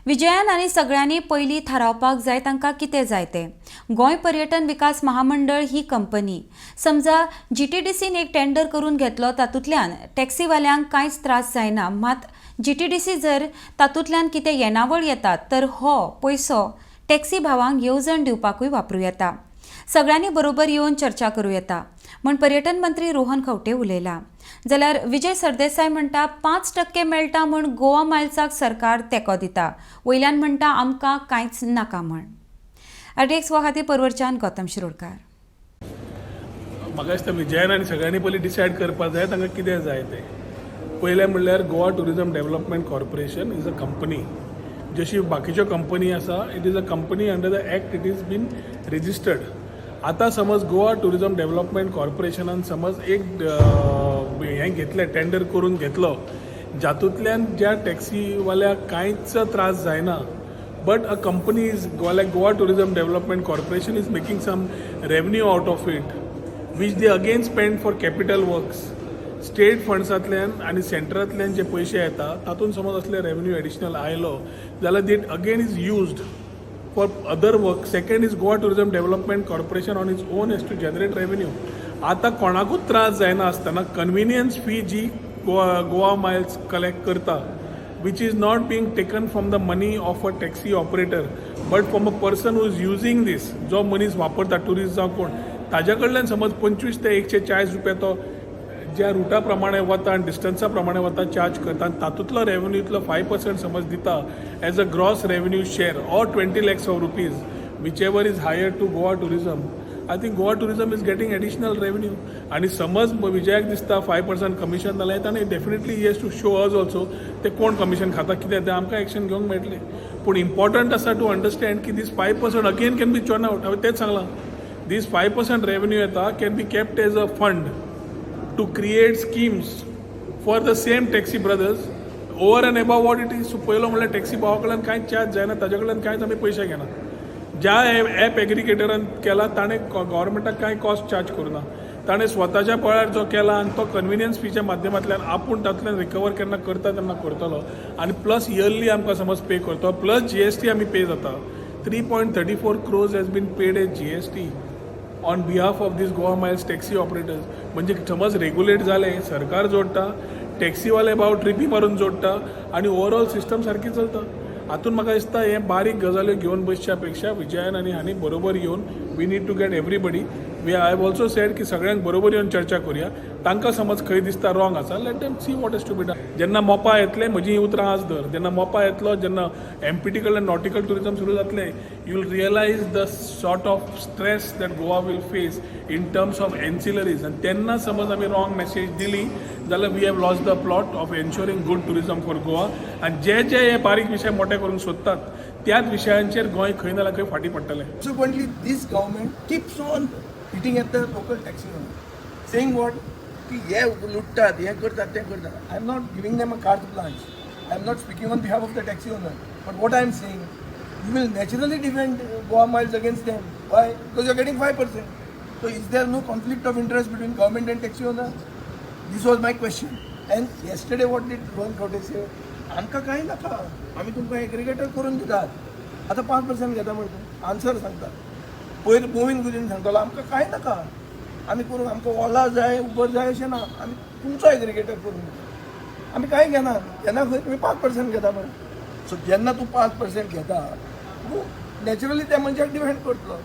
विजयान आनी सगळ्यांनी पयलीं थारावपाक जाय तांकां कितें जाय तें. गोंय पर्यटन विकास महामंडळ ही कंपनी. समजा GTDCन एक टेंडर करून घेतलो, तातूंतल्यान टॅक्सीवाल्यांक कांयच त्रास जायना. मात GTDC जर तातूंतल्यान कितें येणावळ येतात तर हो पयसो टॅक्सी भावांक येवजण दिवपाकूय वापरूं येता. सगळ्यांनी बरोबर येवन चर्चा करूं येता म्हण पर्यटन मंत्री रोहन खंवटे उलयला. जाल्यार विजय सरदेसाय म्हणटा 5% मेळटा म्हण गोवा मायल्साक सरकार तेंको दिता. वयल्यान म्हणटा आमकां कांयच नाका म्हण. RTX वा खातीर परवरच्यान गौतम शिरोडकार. म्हाका दिसता विजयान आनी सगळ्यांनी पयलीं डिसायड करपाक जाय तांकां कितें जाय तें. पयलें म्हणल्यार Goa tourism development corporation is a company. जशी बाकीच्यो कंपनी आसा, it is a company under the act, it is been registered. आतां समज गोवा टुरिजम डेव्हलपमेंट कॉर्पोरेशनान समज एक हें घेतलें, टेंडर करून घेतलो, जातूंतल्यान ज्या टॅक्सीवाल्याक कांयच त्रास जायना, but a company is like Goa tourism development corporation is making some revenue out of it, which they again spend for capital works. State फंड्सांतल्यान आनी सेंटरांतल्यान जे पयशे येता तातूंत समज असले रेवन्यू एडिशनल आयलो जाल्यार that again is used for other work. Second is Goa Tourism Development Corporation on its own has to generate revenue. आता कोणाकूच त्रास जायना आसतना कन्व्हिनियन्स फी जी गोवा मायल्स कलेक्ट करता, which is not being taken from the money of a taxi operator but from a person who is using this, जो मनीस वापरता, tourist जावं कोण, ताज्या कडल्यान समज 25 ते 140 रुपया तो ज्या रुटा प्रमाणे वता आनी डिस्टन्सा प्रमाणे वता चार्ज करता, आनी तातूंतलो रेवन्यूतलो 5% समज दिता as a gross revenue share or 20 lakhs of rupees, whichever is higher to Goa tourism. I think Goa tourism is getting additional revenue. आनी समज विजयाक दिसता 5% कमिशन जालें, ताणें definitely yes to show us also ते कोण कमिशन खाता कितें तें आमकां एक्शन घेवंक मेळटलें. पूण इम्पॉर्टंट आसा टू अंडरस्टँड की दीस 5% अगेन कॅन बी चॉर्न आउट. हांवें तेंच सांगलां, दीस 5% रेवन्यू येता can be kept as a fund to create schemes for the same taxi brothers over and above what it is. So पयलो म्हणल्यार टॅक्सी भावा कडल्यान कांयच चार्ज जायना, ताजे कडल्यान कांयच आमी पयशे घेना. ज्या ॲप एग्रिगेटरान केला ताणें गव्हर्मेंटाक कांय कॉस्ट चार्ज करुना. ताणें स्वताच्या बळार जो केला आनी तो कन्व्हिनियन्स फीच्या माध्यमांतल्यान आपूण तातूंतल्यान रिकवर केन्ना करता तेन्ना करतलो. आनी प्लस इयरली आमकां समज पे करतो, प्लस GST आमी पे जाता. 3.34 crores has been paid as GST on behalf of these Goa miles taxi operators. म्हणजे समज रेग्युलेट जाले, सरकार जोडटा, टॅक्सीवाले भाव ट्रिपी मारून जोडटा आनी ओवरऑल सिस्टम सारकी चलता. हातून म्हाका दिसता हे बारीक गजाल्यो घेवन बसच्या पेक्षा विजयान आनी हांणी बरोबर येवन we need to get everybody. I have also said की सगळ्यांक बरोबर येवन चर्चा करुया. तांकां समज खंय दिसता रॉंग आसा, let them see what is to be done. जेन्ना मोपा येतले, म्हजी ही उतरां आज धर, जेन्ना मोपा येतलो, जेन्ना MPT कडल्यान नॉटिकल टुरिजम सुरू जातलें, you will realise the sort of stress that Goa will face in terms of ancillaries. आनी तेन्ना समज आमी रॉंग मेसेज दिली जाल्यार we have lost the plot of ensuring good tourism for Goa. आनी जे जे हे बारीक विशय मोठे करूंक सोदतात त्याच विशयांचेर गोंय खंय ना खंय फाटीं पडटलें. Subsequently, this government keeps on hitting at the local taxi owner, saying what? कि ये लुटतात, हे करतात, ते करतात. I am not giving them a carte blanche. I am not speaking on behalf of the taxi owner. But what I am saying, you will naturally defend Goa Miles against them. Why? Because you are getting 5%. So is there no conflict of interest between government and taxi owner? This was my question. And yesterday what did Rohan Khawte say? आमकां कांय नाका, आमी तुमकां aggregator करून दितात. आतां 5% घेता म्हणटा, आन्सर सांगता. पयर गोविंद गुरीन सांगतालो आमकां कांय नाका, आमी करूंक, आमकां ओला जाय, उबर जाय अशें ना, आमी तुमचो एग्रिगेटर करून दिता. आमी कांय घेना, जेन्ना खंय तुमी 5% घेता म्हणून. सो जेन्ना तूं 5% घेता, तूं नॅचरली त्या मनशाक डिफेंड करतलो.